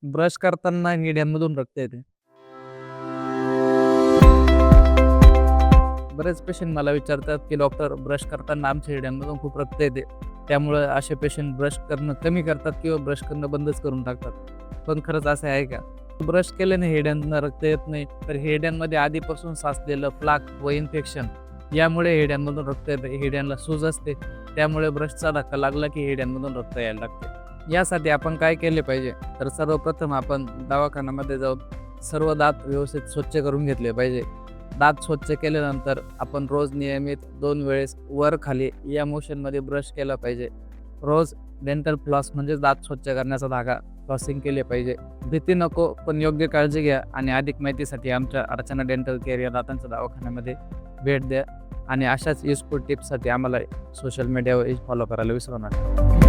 Brush करताना हिड्यांमधून रक्त येते. बरेच पेशंट मला विचारतात, की "डॉक्टर ब्रश करताना आमच्या हिड्यांमधून खूप रक्त येते." त्यामुळे असे पेशंट ब्रश करणं कमी करतात किंवा ब्रश करणं बंदच करून टाकतात. पण खरंच असं आहे का? ब्रश केल्याने हिड्यांना रक्त येत नाही, तर हिड्यांमध्ये आधीपासून साचलेलं प्लाक व इन्फेक्शन यामुळे हिड्यांमधून रक्त येते. हिड्यांना सूज असते, त्यामुळे ब्रशचा धक्का लागला की हिड्यांमधून रक्त यायला लागते. यासाठी आपण काय केले पाहिजे? तर सर्वप्रथम आपण दवाखान्यामध्ये जाऊन सर्व दात व्यवस्थित स्वच्छ करून घेतले पाहिजे. दात स्वच्छ केल्यानंतर आपण रोज नियमित 2 वेळेस वर-खाली या मोशनमध्ये ब्रश केला पाहिजे. रोज डेंटल फ्लॉस म्हणजेच दात स्वच्छ करण्याचा धागा फ्लॉसिंग केले पाहिजे. भीती नको, पण योग्य काळजी घ्या आणि अधिक माहितीसाठी आमच्या अर्चना डेंटल केअर या दातांच्या दवाखान्यामध्ये भेट द्या आणि अशाच युजफुल टिप्ससाठी आम्हाला सोशल मीडियावर फॉलो करायला विसरू नका.